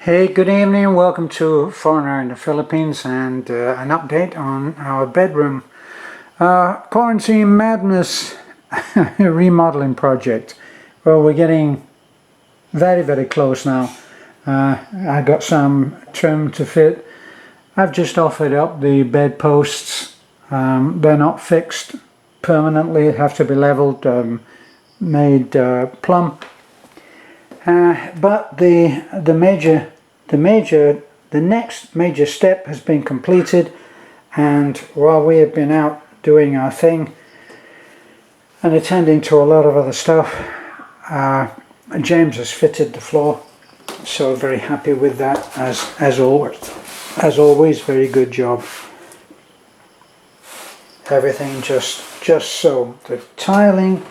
Hey, good evening. Welcome to Foreigner in the Philippines and an update on our bedroom quarantine madness remodeling project. Well, we're getting very close now. I got some trim to fit. I've just offered up the bed posts. They're not fixed permanently, have to be leveled, made plumb. But the next major step has been completed, and while we have been out doing our thing and attending to a lot of other stuff, James has fitted the floor, so very happy with that as always. Very good job. Everything just so. The tiling,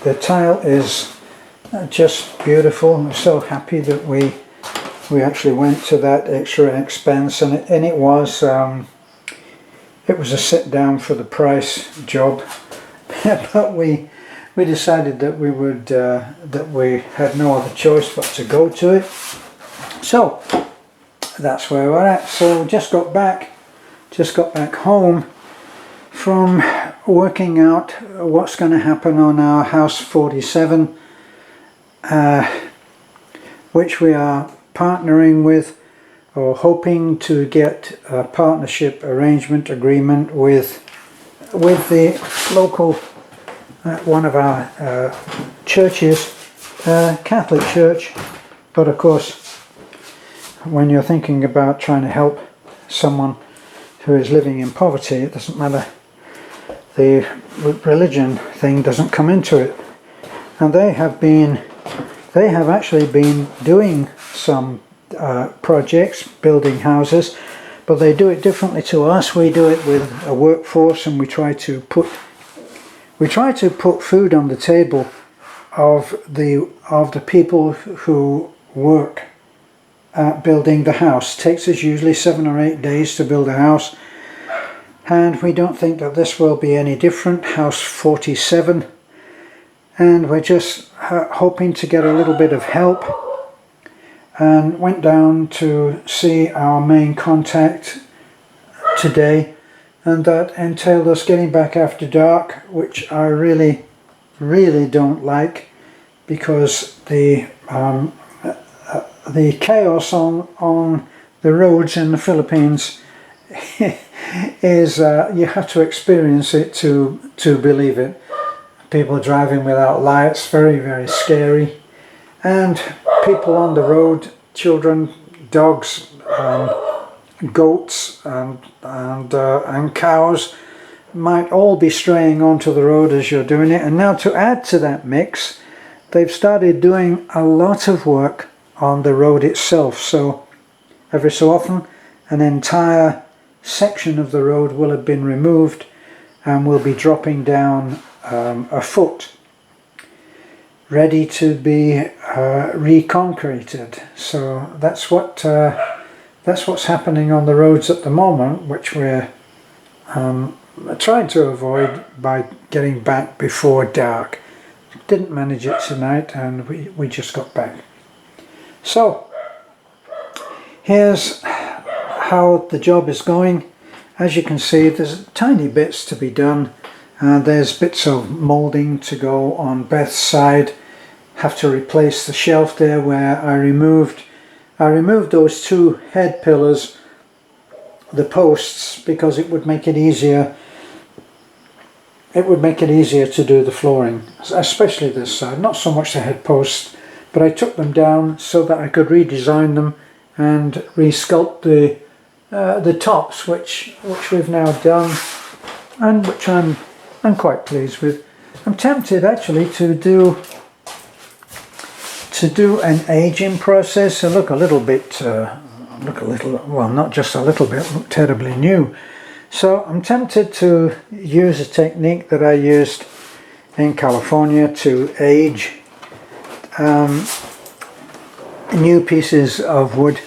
the tile is just beautiful. I'm so happy that we actually went to that extra expense, and it was a sit down for the price job. But we decided that we would that we had no other choice but to go to it. So that's where we're at. So just got back home from working out what's going to happen on our house 47. Which we are partnering with, or hoping to get a partnership arrangement agreement with the local one of our churches, Catholic Church. But of course, when you're thinking about trying to help someone who is living in poverty, it doesn't matter. The religion thing doesn't come into it, and they have actually been doing some projects, building houses, but they do it differently to us. We do it with a workforce, and we try to put food on the table of the people who work at building the house. It takes us usually 7 or 8 days to build a house, and we don't think that this will be any different. House 47. And we're just hoping to get a little bit of help, and went down to see our main contact today, and that entailed us getting back after dark, which I really don't like, because the chaos on the roads in the Philippines is you have to experience it to believe it. People driving without lights, very scary, and people on the road, children, dogs, goats, and cows might all be straying onto the road as you're doing it. And now, to add to that mix, they've started doing a lot of work on the road itself. So every so often, an entire section of the road will have been removed and will be dropping down a foot, ready to be reconcreted. So that's what's happening on the roads at the moment, which we're trying to avoid by getting back before dark. Didn't manage it tonight, and we just got back. So here's how the job is going. As you can see, there's tiny bits to be done. There's bits of moulding to go on Beth's side. Have to replace the shelf there where I removed those 2 head pillars, the posts, because it would make it easier. It would make it easier to do the flooring, especially this side. Not so much the head posts, but I took them down so that I could redesign them and resculpt the tops, which we've now done, and which I'm quite pleased with. I'm tempted actually to do an aging process. I look a little, well, not just a little bit, look terribly new. So I'm tempted to use a technique that I used in California to age new pieces of wood.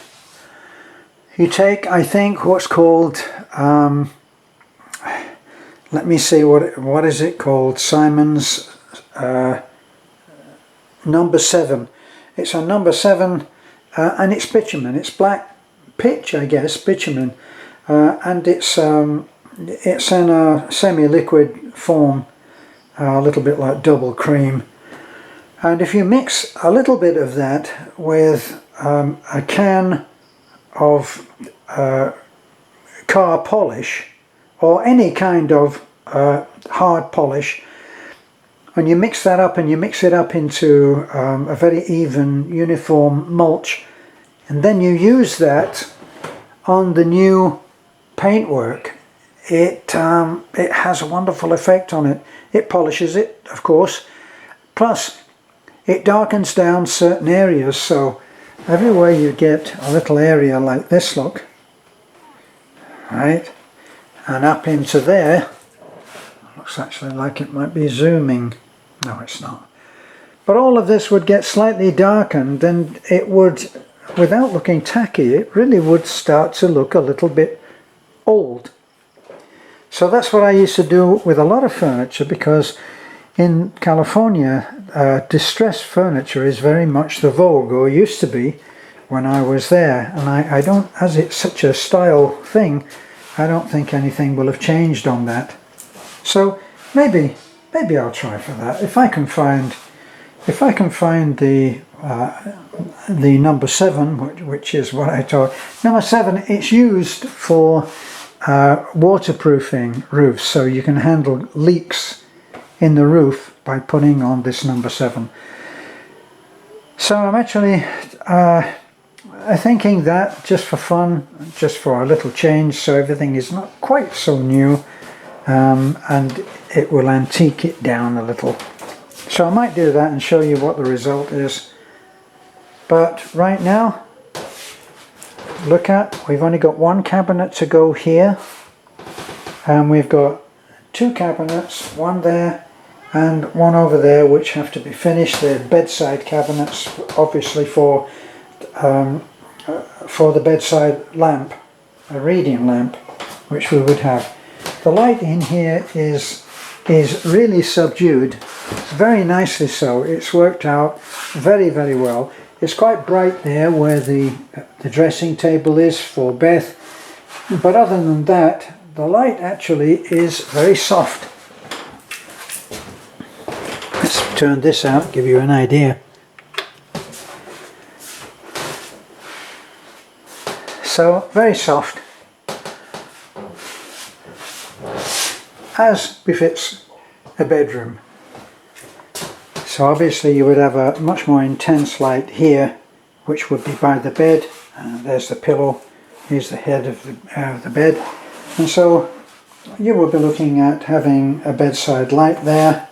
You take, I think, what's called let me see, what is it called? Simon's number 7. It's a number 7 and it's bitumen. It's black pitch, I guess, bitumen, and it's in a semi-liquid form, a little bit like double cream. And if you mix a little bit of that with a can of car polish or any kind of hard polish, and you mix that up and you mix it up into a very even uniform mulch, and then you use that on the new paintwork, it has a wonderful effect on it. It polishes it, of course, plus it darkens down certain areas, so everywhere you get a little area like this, look, right, and up into there, looks actually like it might be zooming. No, it's not. But all of this would get slightly darkened, and it would, without looking tacky, it really would start to look a little bit old. So that's what I used to do with a lot of furniture, because in California, distressed furniture is very much the vogue, or used to be when I was there. And I don't, as it's such a style thing, I don't think anything will have changed on that. So maybe I'll try for that. If I can find the number 7, which is what I told. Number 7, it's used for waterproofing roofs, so you can handle leaks in the roof by putting on this number 7. So I'm actually thinking that just for fun, just for a little change, so everything is not quite so new, and it will antique it down a little. So I might do that and show you what the result is. But right now, look at, we've only got one cabinet to go here, and we've got 2 cabinets, one there and one over there, which have to be finished. They're bedside cabinets, obviously for the bedside lamp, a reading lamp, which we would have. The light in here is really subdued, very nicely so. It's worked out very, very well. It's quite bright there where the dressing table is for Beth, but other than that, the light actually is very soft. Let's turn this out, give you an idea. So, very soft, as befits a bedroom. So obviously you would have a much more intense light here, which would be by the bed. There's the pillow, here's the head of the bed. And so you would be looking at having a bedside light there,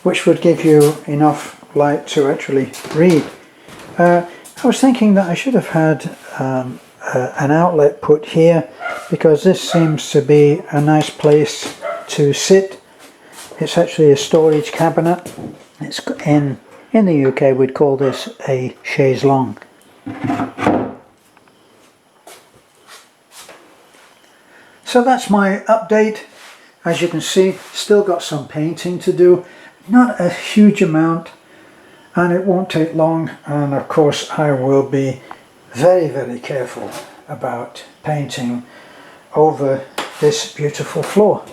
which would give you enough light to actually read. I was thinking that I should have had an outlet put here, because this seems to be a nice place to sit. It's actually a storage cabinet. It's in the UK we'd call this a chaise longue. So that's my update. As you can see, still got some painting to do. Not a huge amount, and it won't take long, and of course I will be very, very careful about painting over this beautiful floor.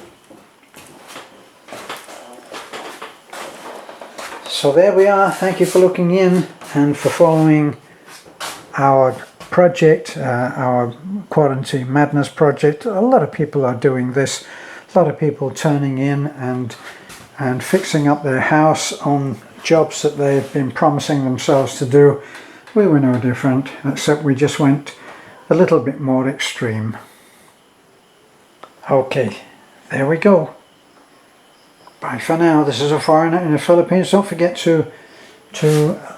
So there we are. Thank you for looking in and for following our project, our Quarantine Madness project. A lot of people are doing this. A lot of people turning in and fixing up their house on jobs that they've been promising themselves to do. We were no different, except we just went a little bit more extreme. Okay, there we go. Bye for now. This is A Foreigner in the Philippines. Don't forget to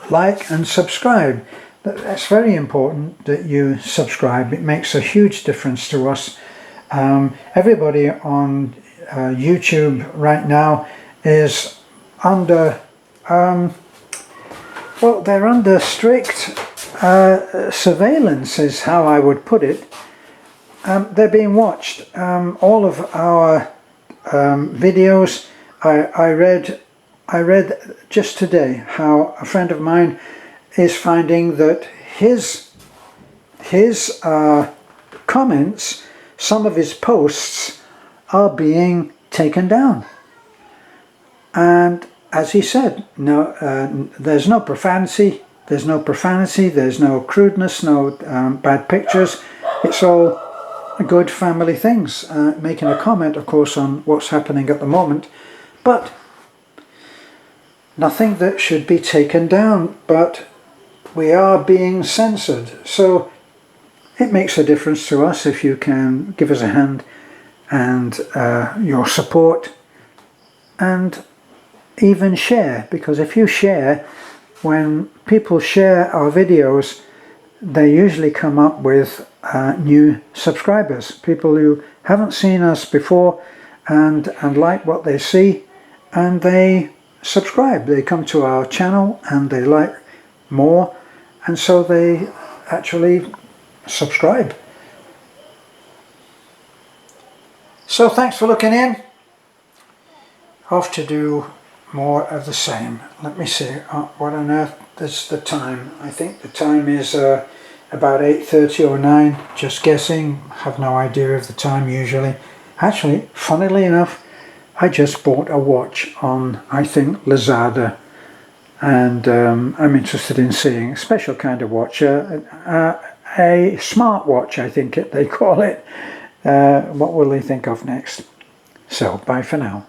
like and subscribe. That's very important that you subscribe. It makes a huge difference to us. Everybody on YouTube right now is under, well, they're under strict surveillance is how I would put it. They're being watched. All of our videos, I read just today how a friend of mine is finding that his comments, some of his posts are being taken down. And as he said, no, there's no profanity, there's no crudeness, no bad pictures. It's all good family things. Making a comment, of course, on what's happening at the moment, but nothing that should be taken down. But we are being censored, so it makes a difference to us if you can give us a hand and your support, and even share, because if you share, when people share our videos, they usually come up with new subscribers, people who haven't seen us before and like what they see, and they subscribe. They come to our channel and they like more, and so they actually subscribe. So thanks for looking in. Off to do more of the same. Let me see, what on earth is the time? I think the time is about 8:30 or 9, just guessing. Have no idea of the time usually. Actually, funnily enough, I just bought a watch on, I think, Lazada, and I'm interested in seeing a special kind of watch, a smartwatch, I think they call it. What will they think of next? So, bye for now.